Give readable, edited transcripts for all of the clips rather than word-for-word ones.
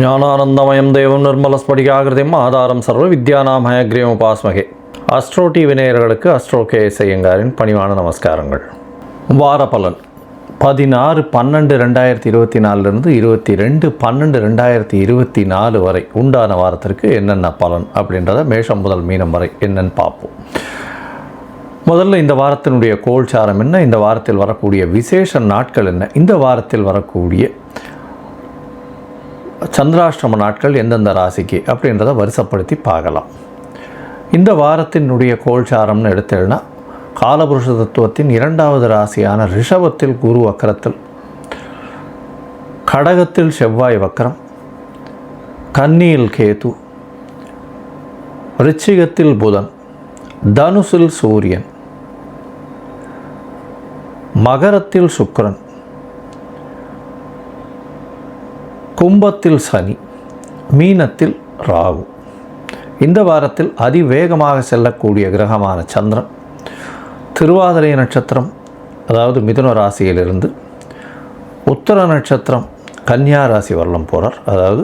ஞானானந்தமயம் தேவம் நிர்மலஸ்படிகாகிருதிம் ஆதாரம் சர்வ வித்யானாம் ஹயக்ரீவம் உபாஸ்மகே. அஸ்ட்ரோ டிவி நேயர்களுக்கு அஸ்ட்ரோ கேஎஸ் ஐயங்காரின் பணிவான நமஸ்காரங்கள். வார பலன் 16/12/2024 22/12/2024 வரை உண்டான வாரத்திற்கு என்னென்ன பலன் அப்படின்றத மேஷம் முதல் மீனம் வரை என்னென்னு பார்ப்போம். முதல்ல இந்த வாரத்தினுடைய கோல்சாரம் என்ன, இந்த வாரத்தில் வரக்கூடிய விசேஷ நாட்கள் என்ன, இந்த வாரத்தில் வரக்கூடிய சந்திராஷ்டம நாட்கள் எந்தெந்த ராசிக்கு அப்படின்றத வரிசைப்படுத்தி பார்க்கலாம். இந்த வாரத்தினுடைய கோல்சாரம்னு எடுத்தேன்னா காலபுருஷ தத்துவத்தின் 2வது ராசியான ரிஷபத்தில் குரு வக்கரத்தில், கடகத்தில் செவ்வாய் வக்கரம், கன்னியில் கேது, ரிச்சிகத்தில் புதன், தனுசில் சூரியன், மகரத்தில் சுக்கிரன், கும்பத்தில் சனி, மீனத்தில் ராகு. இந்த வாரத்தில் அதிவேகமாக செல்லக்கூடிய கிரகமான சந்திரன் திருவாதிரை நட்சத்திரம், அதாவது மிதுன ராசியிலிருந்து உத்தர நட்சத்திரம் கன்னியா ராசி வரலும் போகிறார். அதாவது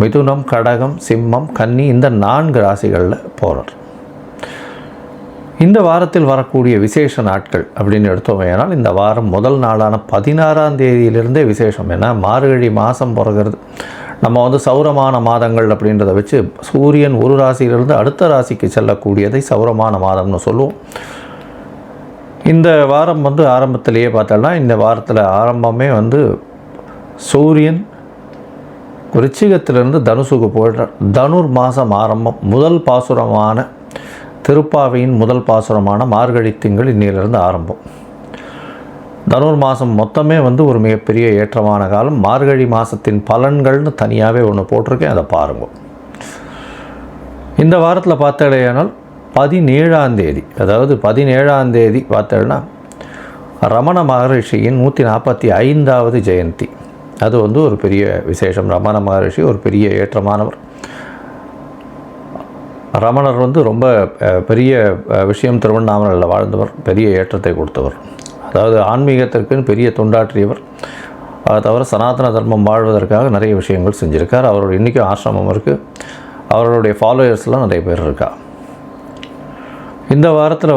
மிதுனம், கடகம், சிம்மம், கன்னி இந்த 4 ராசிகளில் போகிறார். இந்த வாரத்தில் வரக்கூடிய விசேஷ நாட்கள் அப்படின்னு எடுத்தோமேனால் இந்த வாரம் முதல் நாளான 16ஆம் தேதியிலிருந்தே விசேஷம். ஏன்னா மார்கழி மாதம் பிறகுறது நம்ம சௌரமான மாதங்கள் அப்படின்றத வச்சு சூரியன் ஒரு ராசியிலிருந்து அடுத்த ராசிக்கு செல்லக்கூடியதை சௌரமான மாதம்னு சொல்லுவோம். இந்த வாரம் ஆரம்பத்திலேயே பார்த்தோம்னா இந்த வாரத்தில் ஆரம்பமே சூரியன் விருச்சிகத்திலிருந்து தனுசுக்கு போயிடுறார். தனுர் மாதம் ஆரம்பம். முதல் பாசுரமான திருப்பாவையின் முதல் பாசுரமான மார்கழி திங்கள் இன்னிலிருந்து ஆரம்பம். தனுர் மாதம் மொத்தமே ஒரு மிகப்பெரிய ஏற்றமான காலம். மார்கழி மாதத்தின் பலன்கள்னு தனியாகவே ஒன்று போட்டிருக்கேன், அதை பாருங்க. இந்த வாரத்தில் பார்த்தேனால் 17ஆம் தேதி, அதாவது 17ஆம் தேதி பார்த்தேன்னா ரமண மகரிஷியின் 145வது ஜெயந்தி. அது ஒரு பெரிய விசேஷம். ரமண மகரிஷி ஒரு பெரிய ஏற்றமானவர். ரமணர் ரொம்ப பெரிய விஷயம் திருவண்ணாமலையில் வாழ்ந்தவர், பெரிய ஏற்றத்தை கொடுத்தவர். அதாவது ஆன்மீகத்திற்குன்னு பெரிய தொண்டாற்றியவர். அதை தவிர சனாதன தர்மம் வாழ்வதற்காக நிறைய விஷயங்கள் செஞ்சுருக்கார். அவரோட இன்றைக்கும் ஆசிரமம் இருக்குது. அவர்களுடைய ஃபாலோயர்ஸ்லாம் நிறைய பேர் இருக்கா. இந்த வாரத்தில்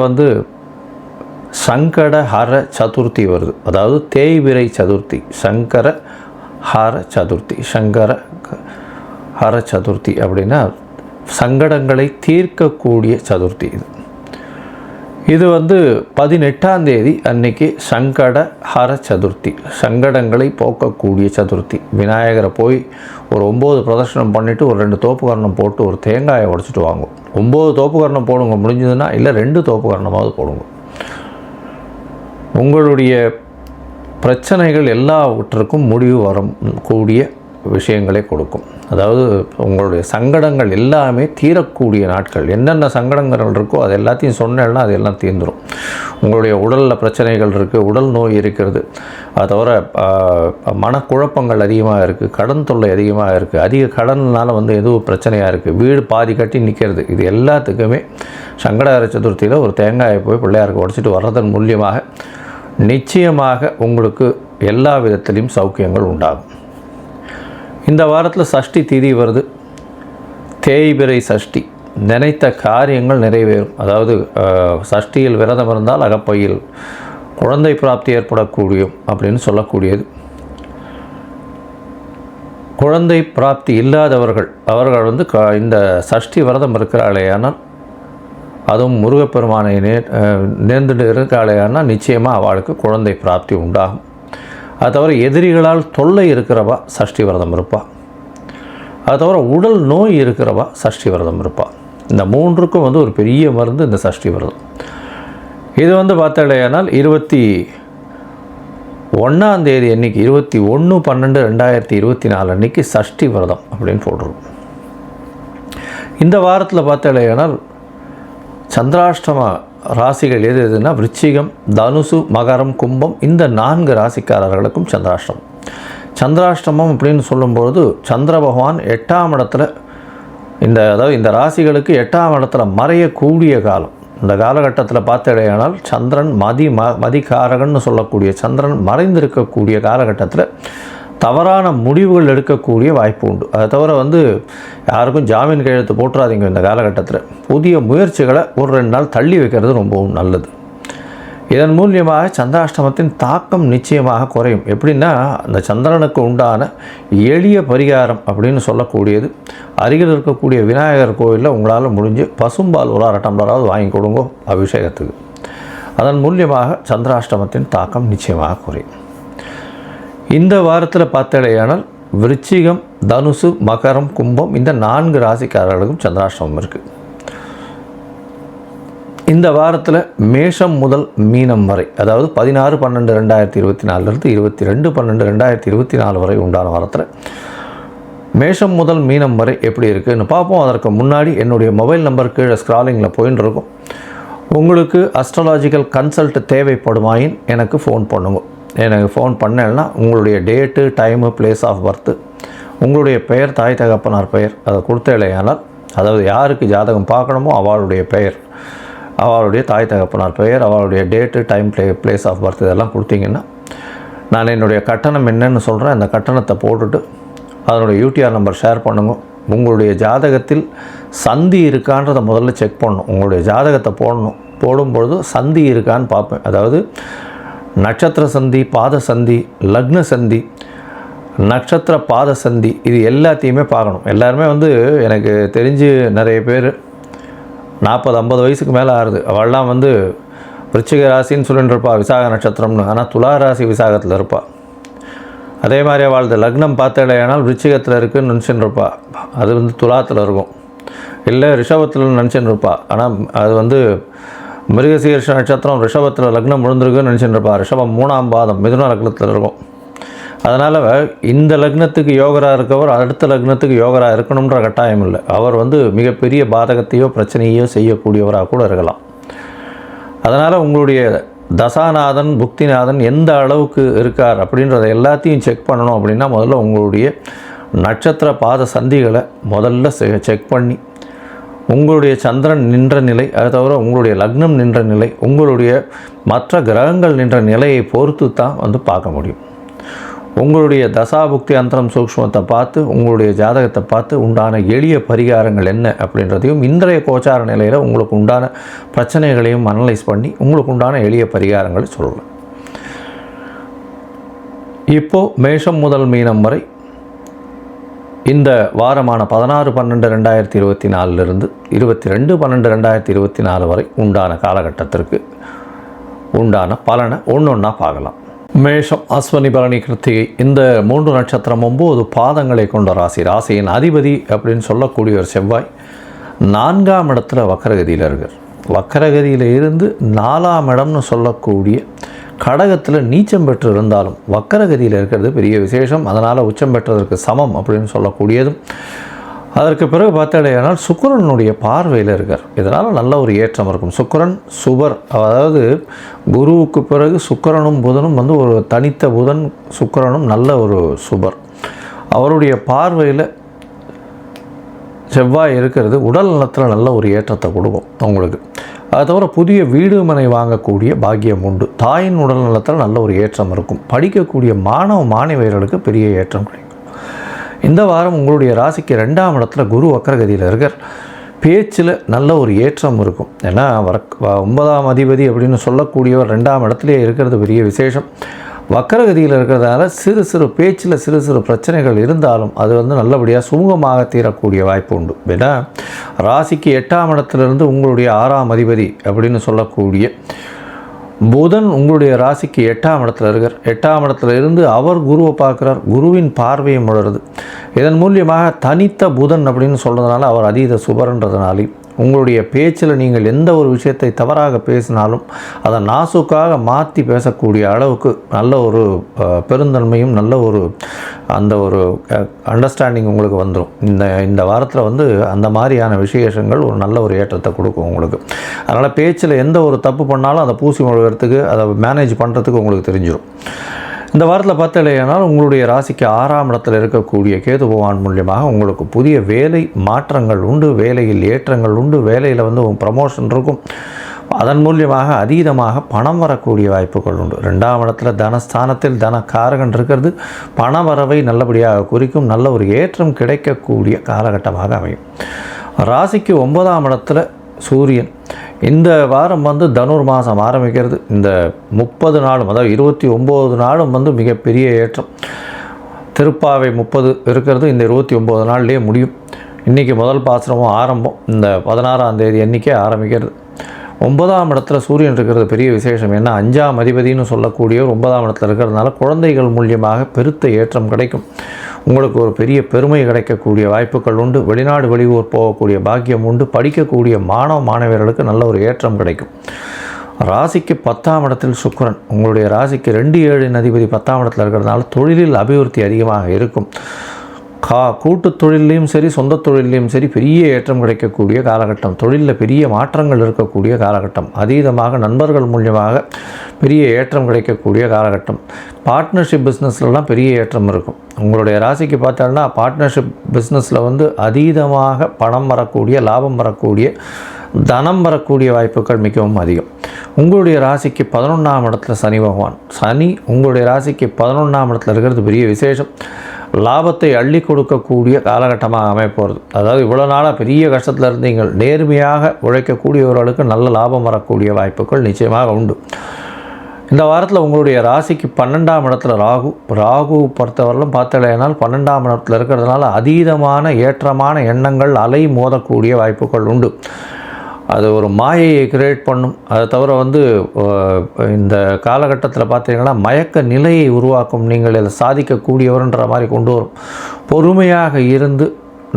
சங்கட ஹர சதுர்த்தி வருது. அதாவது தேய்பிரை சதுர்த்தி, சங்கர ஹர சதுர்த்தி. சங்கர ஹர சதுர்த்தி அப்படின்னா சங்கடங்களை தீர்க்கக்கூடிய சதுர்த்தி. இது 18ஆம் தேதி அன்னைக்கு சங்கட ஹர சதுர்த்தி, சங்கடங்களை போக்கக்கூடிய சதுர்த்தி. விநாயகரை போய் ஒரு 9 பிரதர்ஷனம் பண்ணிவிட்டு ஒரு 2 தோப்புக்கரணம் போட்டு ஒரு தேங்காயை உடைச்சிட்டு வாங்கும். 9 தோப்புக்கரணம் போடுங்க, முடிஞ்சதுன்னா இல்லை 2 தோப்புக்கரணமாவது போடுங்க. உங்களுடைய பிரச்சனைகள் எல்லாவற்றுக்கும் முடிவு வரக்கூடிய விஷயங்களை கொடுக்கும். அதாவது உங்களுடைய சங்கடங்கள் எல்லாமே தீரக்கூடிய நாட்கள். என்னென்ன சங்கடங்கள் இருக்கோ அது எல்லாத்தையும் சொன்னேன்னா அது எல்லாம் தீர்ந்துடும். உங்களுடைய உடலில் பிரச்சனைகள் இருக்குது, உடல் நோய் இருக்கிறது, அது தவிர மனக்குழப்பங்கள் அதிகமாக இருக்குது, கடன் தொல்லை அதிகமாக இருக்குது, அதிக கடனால் எதுவும் பிரச்சனையாக இருக்குது, வீடு பாதி கட்டி நிற்கிறது. இது எல்லாத்துக்குமே சங்கடஹர சதுர்த்தியில் ஒரு தேங்காயை போய் பிள்ளையாருக்கு உடைச்சிட்டு வர்றதன் மூலியமாக நிச்சயமாக உங்களுக்கு எல்லா விதத்திலையும் சௌக்கியங்கள் உண்டாகும். இந்த வாரத்தில் சஷ்டி திதி வருது. தேய்பிரை சஷ்டி. நினைத்த காரியங்கள் நிறைவேறும். அதாவது சஷ்டியில் விரதம் இருந்தால் அகப்பையில் குழந்தை பிராப்தி ஏற்படக்கூடியும் அப்படின்னு சொல்லக்கூடியது. குழந்தை பிராப்தி இல்லாதவர்கள் அவர்கள் இந்த சஷ்டி விரதம் இருக்கிறாளேயானால், அதுவும் முருகப்பெருமானை நேர்ந்துட்டு இருக்காளேயானால் நிச்சயமாக அவளுக்கு குழந்தை பிராப்தி உண்டாகும். அது தவிர எதிரிகளால் தொல்லை இருக்கிறவா சஷ்டி விரதம் இருப்பாள். அது தவிர உடல் நோய் இருக்கிறவா சஷ்டி விரதம் இருப்பாள். இந்த 3க்கும் ஒரு பெரிய மருந்து இந்த சஷ்டி விரதம். இது பார்த்தாலேயானால் 21ஆம் தேதி அன்றைக்கி 21/12/2024 அன்றைக்கி சஷ்டி விரதம் அப்படின்னு போடுறோம். இந்த வாரத்தில் பார்த்தாலேயானால் சந்திராஷ்டம ராசிகள் எதுனா விருச்சிகம், தனுசு, மகரம், கும்பம் இந்த 4 ராசிக்காரர்களுக்கும் சந்திராஷ்டமம். சந்திராஷ்டமம் அப்படின்னு சொல்லும்பொழுது சந்திர பகவான் 8ஆம் இடத்துல அதாவது இந்த ராசிகளுக்கு 8ஆம் இடத்துல மறையக்கூடிய காலம். இந்த காலகட்டத்தில் பார்த்தடையானால் சந்திரன் மதிகாரகன்னு சொல்லக்கூடிய சந்திரன் மறைந்திருக்கக்கூடிய காலகட்டத்தில் தவறான முடிவுகள் எடுக்கக்கூடிய வாய்ப்பு உண்டு. அதை தவிர யாருக்கும் ஜாமீன் கையெழுத்து போட்டுறாதீங்க. இந்த காலகட்டத்தில் புதிய முயற்சிகளை ஒரு 2 நாள் தள்ளி வைக்கிறது ரொம்பவும் நல்லது. இதன் மூலியமாக சந்திராஷ்டமத்தின் தாக்கம் நிச்சயமாக குறையும். எப்படின்னா, அந்த சந்திரனுக்கு உண்டான எளிய பரிகாரம் அப்படின்னு சொல்லக்கூடியது, அருகில் இருக்கக்கூடிய விநாயகர் கோயிலில் உங்களால் முடிஞ்சு பசும்பால் ஒரு 1/2 டம்ளராவது வாங்கி கொடுங்க அபிஷேகத்துக்கு. அதன் மூலியமாக சந்திராஷ்டமத்தின் தாக்கம் நிச்சயமாக குறையும். இந்த வாரத்தில் பார்த்தடையானால் விருச்சிகம், தனுசு, மகரம், கும்பம் இந்த 4 ராசிக்காரர்களுக்கும் சந்திராஷ்டமம் இருக்குது. இந்த வாரத்தில் மேஷம் முதல் மீனம் வரை, அதாவது 16/12/2024 22/12/2024 வரை உண்டான வாரத்தில் மேஷம் முதல் மீனம் வரை எப்படி இருக்குதுன்னு பார்ப்போம். அதற்கு முன்னாடி என்னுடைய மொபைல் நம்பர் கீழே ஸ்க்ராலிங்கில் போயின்னு இருக்கும். உங்களுக்கு அஸ்ட்ராலாஜிக்கல் கன்சல்ட் தேவைப்படுமாயின் எனக்கு ஃபோன் பண்ணுங்க. எனக்கு ஃபோன் பண்ணேன்னா உங்களுடைய date, time, place of birth, உங்களுடைய பெயர், தாய் தகப்பனார் பெயர் அதை கொடுத்தேலையானால், அதாவது யாருக்கு ஜாதகம் பார்க்கணுமோ அவளுடைய பெயர், அவளுடைய தாய் தகப்பனார் பெயர், அவளுடைய date, time, place of birth இதெல்லாம் கொடுத்தீங்கன்னா நான் என்னுடைய கட்டணம் என்னன்னு சொல்கிறேன். அந்த கட்டணத்தை போட்டுட்டு அதனுடைய யூடிஆர் நம்பர் ஷேர் பண்ணுங்க. உங்களுடைய ஜாதகத்தில் சந்தி இருக்கான்றதை முதல்ல செக் பண்ணணும். உங்களுடைய ஜாதகத்தை போடும்பொழுது சந்தி இருக்கான்னு பார்ப்பேன். அதாவது நட்சத்திர சந்தி, பாத சந்தி, லக்ன சந்தி, நட்சத்திர பாத சந்தி இது எல்லாத்தையுமே பார்க்கணும். எல்லாருமே எனக்கு தெரிஞ்சு நிறைய பேர் 40-50 வயசுக்கு மேலே ஆகுது. அவள்லாம் விருச்சிக ராசின்னு சொல்லிட்டு இருப்பா, விசாக நட்சத்திரம்னு. ஆனால் துலா ராசி விசாகத்தில் இருப்பாள். அதே மாதிரி அவளது லக்னம் பார்த்தேனால் விருச்சிகத்தில் இருக்குதுன்னு நினச்சின்னு இருப்பா, அது துலாத்தில் இருக்கும். இல்லை ரிஷபத்தில் நினச்சின்னு இருப்பா, ஆனால் அது மிருகசீர்ஷ நட்சத்திரம் ரிஷபத்தில் லக்னம் விழுந்திருக்குன்னு நினச்சிட்டு இருப்பா. ரிஷபம் 3ஆம் பாதம் மிதுன லக்னத்தில் இருக்கும். அதனால் இந்த லக்னத்துக்கு யோகரா இருக்கவர் அடுத்த லக்னத்துக்கு யோகரா இருக்கணுன்ற கட்டாயம் இல்லை. அவர் மிகப்பெரிய பாதகத்தையோ பிரச்சனையோ செய்யக்கூடியவராக கூட இருக்கலாம். அதனால் உங்களுடைய தசாநாதன், புக்திநாதன் எந்த அளவுக்கு இருக்கார் அப்படின்றத எல்லாத்தையும் செக் பண்ணணும். அப்படின்னா முதல்ல உங்களுடைய நட்சத்திர பாத சந்திகளை முதல்ல செக் பண்ணி, உங்களுடைய சந்திரன் நின்ற நிலை, அதை தவிர உங்களுடைய லக்னம் நின்ற நிலை, உங்களுடைய மற்ற கிரகங்கள் நின்ற நிலையை பொறுத்து தான் பார்க்க முடியும். உங்களுடைய தசாபுக்தி அந்தரம் சூக்ஷ்மத்தை பார்த்து, உங்களுடைய ஜாதகத்தை பார்த்து உண்டான எளிய பரிகாரங்கள் என்ன அப்படின்றதையும், இன்றைய கோச்சார நிலையில் உங்களுக்கு உண்டான பிரச்சனைகளையும் அனலைஸ் பண்ணி உங்களுக்கு உண்டான எளிய பரிகாரங்களை சொல்லலாம். இப்போது மேஷம் முதல் மீனம் வரை இந்த வாரமான 16/12/2024 22/12/2024 வரை உண்டான காலகட்டத்திற்கு உண்டான பலனை ஒன்றொன்னா பார்க்கலாம். மேஷம், அஸ்வினி, பரணி, கிருத்திகை இந்த 3 நட்சத்திரம் 9 பாதங்களை கொண்ட ராசி. ராசியின் அதிபதி அப்படின்னு சொல்லக்கூடிய ஒரு செவ்வாய் 4ஆம் இடத்துல வக்கரகதியில் இருக்கார். வக்கரகதியில் இருந்து 4ஆம் இடம்னு சொல்லக்கூடிய கடகத்தில் நீச்சம் பெற்று இருந்தாலும் வக்கரகதியில் இருக்கிறது பெரிய விசேஷம். அதனால் உச்சம் பெற்றதற்கு சமம் அப்படின்னு சொல்லக்கூடியதும். அதற்கு பிறகு பார்த்தாலேயானால் சுக்கிரனுடைய பார்வையில் இருக்கார். இதனால் நல்ல ஒரு ஏற்றம் இருக்கும். சுக்கிரன் சுபர், அதாவது குருவுக்கு பிறகு சுக்கிரனும் புதனும் ஒரு தனித்த புதன் சுக்கிரனும் நல்ல ஒரு சுபர். அவருடைய பார்வையில் செவ்வாய் இருக்கிறது உடல் நலத்தில் நல்ல ஒரு ஏற்றத்தை கொடுக்கும் உங்களுக்கு. அது தவிர புதிய வீடு மனை வாங்கக்கூடிய பாக்கியம் உண்டு. தாயின் உடல் நலத்தில் நல்ல ஒரு ஏற்றம் இருக்கும். படிக்கக்கூடிய மாணவியர்களுக்கு பெரிய ஏற்றம் கிடைக்கும். இந்த வாரம் உங்களுடைய ராசிக்கு 2ஆம் இடத்துல குரு வக்கரகதியில் இருக்கார். பேச்சில் நல்ல ஒரு ஏற்றம் இருக்கும். ஏன்னா 9ஆம் அதிபதி அப்படின்னு சொல்லக்கூடியவர் 2ஆம் இடத்துலேயே இருக்கிறது பெரிய விசேஷம். வக்கரகதியில் இருக்கிறதால சிறு சிறு பேச்சில் சிறு சிறு பிரச்சனைகள் இருந்தாலும் அது நல்லபடியாக சுமூகமாக தீரக்கூடிய வாய்ப்பு உண்டு. ஏன்னா ராசிக்கு 8ஆம் இடத்துலேருந்து உங்களுடைய 6ஆம் அதிபதி அப்படின்னு சொல்லக்கூடிய புதன் உங்களுடைய ராசிக்கு 8ஆம் இடத்துல இருக்கார். 8ஆம் இடத்துல இருந்து அவர் குருவை பார்க்குறார். குருவின் பார்வையும் உணருது. இதன் மூலியமாக தனித்த புதன் அப்படின்னு சொல்கிறதுனால அவர் அதீத சுபர்ன்றதுனாலே உங்களுடைய பேச்சில் நீங்கள் எந்த ஒரு விஷயத்தை தவறாக பேசினாலும் அதை நாசுக்காக மாற்றி பேசக்கூடிய அளவுக்கு நல்ல ஒரு பெருந்தன்மையும் நல்ல ஒரு அந்த ஒரு அண்டர்ஸ்டாண்டிங் உங்களுக்கு வந்துடும். இந்த வாரத்தில் அந்த மாதிரியான விசேஷங்கள் ஒரு நல்ல ஒரு ஏற்றத்தை கொடுக்கும் உங்களுக்கு. அதனால் பேச்சில் எந்த ஒரு தப்பு பண்ணாலும் அதை பூசி முழுகிறதுக்கு அதை மேனேஜ் பண்ணுறதுக்கு உங்களுக்கு தெரிஞ்சிடும். இந்த வாரத்தில் பார்த்தலையானால் உங்களுடைய ராசிக்கு 6ஆம் இடத்தில் இருக்கக்கூடிய கேது பகவான் மூலியமாக உங்களுக்கு புதிய வேலை மாற்றங்கள் உண்டு. வேலையில் ஏற்றங்கள் உண்டு. வேலையில் ப்ரமோஷன் இருக்கும். அதன் மூலியமாக அதீதமாக பணம் வரக்கூடிய வாய்ப்புகள் உண்டு. 2ஆம் இடத்துல தனஸ்தானத்தில் தனக்காரகன் இருக்கிறது பண வரவை நல்லபடியாக குறிக்கும். நல்ல ஒரு ஏற்றம் கிடைக்கக்கூடிய காலகட்டமாக அமையும். ராசிக்கு 9ஆம் இடத்துல சூரியன். இந்த வாரம் தனுர் மாதம் ஆரம்பிக்கிறது. இந்த 30 நாளும், அதாவது 29 நாளும் மிகப்பெரிய ஏற்றம். திருப்பாவை 30 இருக்கிறது, இந்த 29 நாள்லேயே முடியும். இன்றைக்கி முதல் பாசனமும் ஆரம்பம் இந்த 16ஆம் தேதி அன்றைக்கே ஆரம்பிக்கிறது. 9ஆம் இடத்துல சூரியன் இருக்கிறது பெரிய விசேஷம். ஏன்னா 5ஆம் அதிபதினு சொல்லக்கூடிய 9ஆம் இடத்துல இருக்கிறதுனால குழந்தைகள் மூலியமாக பெருத்த ஏற்றம் கிடைக்கும். உங்களுக்கு ஒரு பெரிய பெருமை கிடைக்கக்கூடிய வாய்ப்புகள் உண்டு. வெளிநாடு வெளியூர் போகக்கூடிய பாக்கியம் உண்டு. படிக்கக்கூடிய மாணவ மாணவியர்களுக்கு நல்ல ஒரு ஏற்றம் கிடைக்கும். ராசிக்கு 10ஆம் இடத்தில் சுக்கிரன். உங்களுடைய ராசிக்கு 2-7 அதிபதி 10ஆம் இடத்துல இருக்கிறதுனால தொழிலில் அபிவிருத்தி அதிகமாக இருக்கும். கூட்டு தொழிலையும் சரி சொந்த தொழிலையும் சரி பெரிய ஏற்றம் கிடைக்கக்கூடிய காலகட்டம். தொழிலில் பெரிய மாற்றங்கள் இருக்கக்கூடிய காலகட்டம். அதீதமாக நண்பர்கள் மூலியமாக பெரிய ஏற்றம் கிடைக்கக்கூடிய காலகட்டம். பார்ட்னர்ஷிப் பிஸ்னஸ்லாம் பெரிய ஏற்றம் இருக்கும். உங்களுடைய ராசிக்கு பார்த்தோம்னா பார்ட்னர்ஷிப் பிஸ்னஸில் அதீதமாக பணம் வரக்கூடிய, லாபம் வரக்கூடிய, தனம் வரக்கூடிய வாய்ப்புகள் மிகவும் அதிகம். உங்களுடைய ராசிக்கு 11ஆம் இடத்துல சனி பகவான். சனி உங்களுடைய ராசிக்கு 11ஆம் இடத்துல இருக்கிறது பெரிய விசேஷம். லாபத்தை அள்ளி கொடுக்கக்கூடிய காலகட்டமாக அமைப்போகிறது. அதாவது இவ்வளோ நாளாக பெரிய கஷ்டத்தில் இருந்தீங்கள், நேர்மையாக உழைக்கக்கூடியவர்களுக்கு நல்ல லாபம் வரக்கூடிய வாய்ப்புகள் நிச்சயமாக உண்டு. இந்த வாரத்தில் உங்களுடைய ராசிக்கு 12ஆம் இடத்துல ராகு பொறுத்தவரையிலும் பார்த்தலையானால் 12ஆம் இடத்துல இருக்கிறதுனால அதீதமான ஏற்றமான எண்ணங்கள் அலை மோதக்கூடிய வாய்ப்புகள் உண்டு. அது ஒரு மாயையை கிரியேட் பண்ணும். அதை தவிர இந்த காலகட்டத்தில் பார்த்தீங்கன்னா மயக்க நிலையை உருவாக்கும். நீங்கள் இதை சாதிக்கக்கூடியவர்ன்ற மாதிரி கொண்டு வரும். பொறுமையாக இருந்து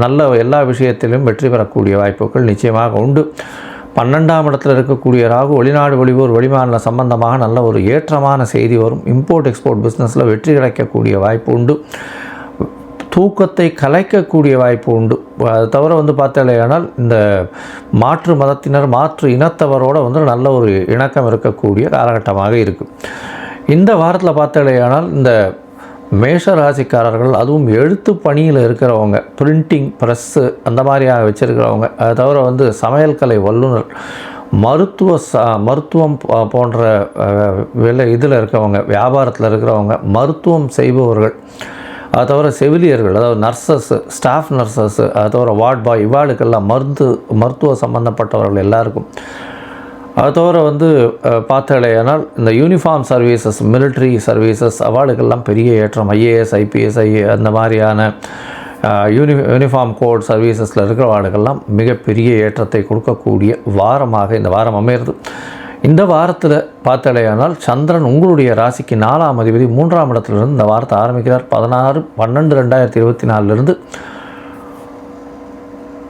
நல்ல எல்லா விஷயத்திலும் வெற்றி பெறக்கூடிய வாய்ப்புகள் நிச்சயமாக உண்டு. 12ஆம் இடத்துல இருக்கக்கூடிய ராகு வெளிநாடு வெளியூர் வெளிமாநில சம்பந்தமாக நல்ல ஒரு ஏற்றமான செய்தி வரும். இம்போர்ட் எக்ஸ்போர்ட் பிஸ்னஸில் வெற்றி கிடைக்கக்கூடிய வாய்ப்பு உண்டு. தூக்கத்தை கலைக்கக்கூடிய வாய்ப்பு உண்டு. அது தவிர பார்த்தாலேயானால் இந்த மாற்று மதத்தினர் மாற்று இனத்தவரோடு நல்ல ஒரு இணக்கம் இருக்கக்கூடிய காலகட்டமாக இருக்குது. இந்த வாரத்தில் பார்த்தாலேயானால் இந்த மேஷ ராசிக்காரர்கள், அதுவும் எழுத்து பணியில் இருக்கிறவங்க, பிரிண்டிங் ப்ரெஸ்ஸு அந்த மாதிரியாக வச்சுருக்கிறவங்க, அது தவிர சமையல் கலை வல்லுநர், மருத்துவம் போன்ற இதில் இருக்கிறவங்க, வியாபாரத்தில் இருக்கிறவங்க, மருத்துவம் செய்பவர்கள், அது தவிர செவிலியர்கள், அதாவது நர்சஸ்ஸு, ஸ்டாஃப் நர்சஸ்ஸு, அது தவிர வார்ட் பாய், இவாளுக்கெல்லாம் மருத்துவ சம்பந்தப்பட்டவர்கள் எல்லாருக்கும். அது தவிர பார்த்தாலேயானால் இந்த யூனிஃபார்ம் சர்வீசஸ், மிலிட்ரி சர்வீசஸ் அவாளுக்கெல்லாம் பெரிய ஏற்றம். ஐஏஎஸ், ஐபிஎஸ், அந்த மாதிரியான யூனிஃபார்ம் கோட் சர்வீசஸில் இருக்கிறவாளுக்கெல்லாம் மிகப்பெரிய ஏற்றத்தை கொடுக்கக்கூடிய வாரமாக இந்த வாரம் அமையிறது. இந்த வாரத்தில் பார்த்தாலேயானால் சந்திரன் உங்களுடைய ராசிக்கு 4ஆம் அதிபதி 3ஆம் இடத்துலேருந்து இந்த வாரத்தை ஆரம்பிக்கிறார். 16/12/2024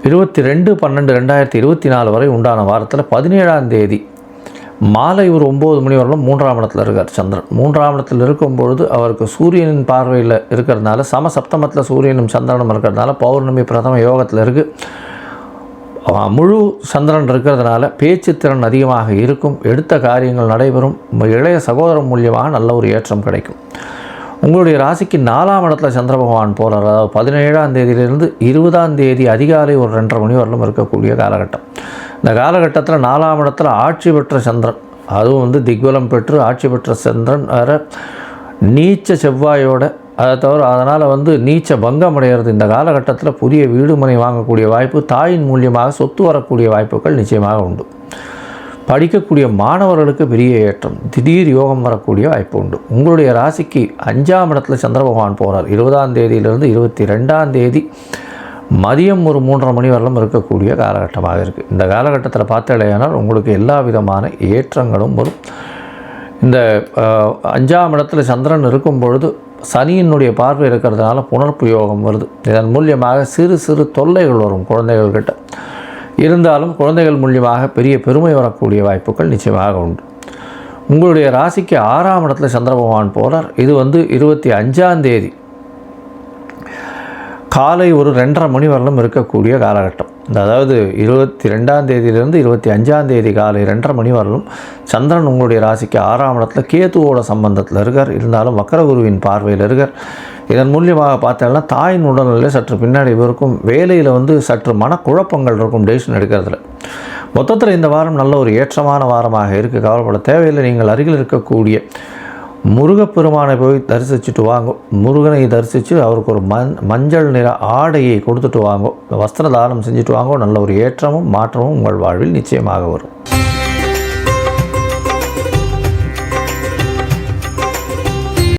22/12/2024 வரை உண்டான வாரத்தில் 17ஆம் தேதி மாலை ஒரு 9 மணி வரலும் 3ஆம் இடத்துல இருக்கார் சந்திரன். 3ஆம் இடத்தில் இருக்கும்பொழுது அவருக்கு சூரியனின் பார்வையில் இருக்கிறதுனால, சமசப்தமத்தில் சூரியனும் சந்திரனும் இருக்கிறதுனால பௌர்ணமி பிரதம யோகத்தில் இருக்குது. முழு சந்திரன் இருக்கிறதுனால பேச்சு திறன் அதிகமாக இருக்கும். எடுத்த காரியங்கள் நடைபெறும். இளைய சகோதரம் மூலியமாக நல்ல ஒரு ஏற்றம் கிடைக்கும். உங்களுடைய ராசிக்கு 4ஆம் இடத்துல சந்திர பகவான் போகிறார். அதாவது 17ஆம் தேதியிலிருந்து 20ஆம் தேதி அதிகாலை ஒரு 2:30 மணி வரலும் இருக்கக்கூடிய காலகட்டம். இந்த காலகட்டத்தில் 4ஆம் இடத்துல ஆட்சி பெற்ற சந்திரன், அதுவும் திக்வலம் பெற்று ஆட்சி பெற்ற சந்திரன் வேறு நீச்ச செவ்வாயோட, அதை தவிர அதனால் நீச்ச பங்கம் அடைகிறது. இந்த காலகட்டத்தில் புதிய வீடு மனை வாங்கக்கூடிய வாய்ப்பு, தாயின் மூலியமாக சொத்து வரக்கூடிய வாய்ப்புகள் நிச்சயமாக உண்டு. படிக்கக்கூடிய மாணவர்களுக்கு பெரிய ஏற்றம், திடீர் யோகம் வரக்கூடிய வாய்ப்பு உண்டு. உங்களுடைய ராசிக்கு 5ஆம் இடத்துல சந்திர பகவான் போகிறார். 20ஆம் தேதியிலிருந்து 22ஆம் தேதி மதியம் ஒரு 3:30 மணி வரலும் இருக்கக்கூடிய காலகட்டமாக இருக்குது. இந்த காலகட்டத்தில் பார்த்தாலேயானால் உங்களுக்கு எல்லா விதமான ஏற்றங்களும் வரும். இந்த 5ஆம் இடத்துல சந்திரன் இருக்கும் பொழுது சனியினுடைய பார்வை இருக்கிறதுனால புனர்ப்பு யோகம் வருது. இதன் மூலியமாக சிறு சிறு தொல்லைகள் வரும் குழந்தைகள்கிட்ட. இருந்தாலும் குழந்தைகள் மூலியமாக பெரிய பெருமை வரக்கூடிய வாய்ப்புகள் நிச்சயமாக உண்டு. உங்களுடைய ராசிக்கு 6ஆம் இடத்துல சந்திர பகவான் போகிறார். இது 25ஆம் தேதி காலை ஒரு 2:30 மணி வரலும் இருக்கக்கூடிய காலகட்டம். அதாவது 22ஆம் தேதியிலிருந்து 25ஆம் தேதி காலை 2:30 மணி வரலும் சந்திரன் உங்களுடைய ராசிக்கு 6ஆம் இடத்துல கேதுவோட சம்பந்தத்தில் இருக்கார். இருந்தாலும் வக்கரகுருவின் பார்வையில் இருக்கார். இதன் மூலியமாக பார்த்தோம்னா தாயின் உடல்நிலை சற்று பின்னாடி இருக்கும். வேலையில் சற்று மனக்குழப்பங்கள் இருக்கும் டெசிஷன் எடுக்கிறதுல. மொத்தத்தில் இந்த வாரம் நல்ல ஒரு ஏற்றமான வாரமாக இருக்குது. கவலைப்பட தேவையில்லை. நீங்கள் அருகில் இருக்கக்கூடிய முருகப்பெருமானை போய் தரிசிச்சுட்டு வாங்க. முருகனை தரிசித்து அவருக்கு ஒரு மஞ்சள் நிற ஆடையை கொடுத்துட்டு வாங்க. வஸ்திர தானம் செஞ்சுட்டு வாங்க. நல்ல ஒரு ஏற்றமும் மாற்றமும் உங்கள் வாழ்வில் நிச்சயமாக வரும்.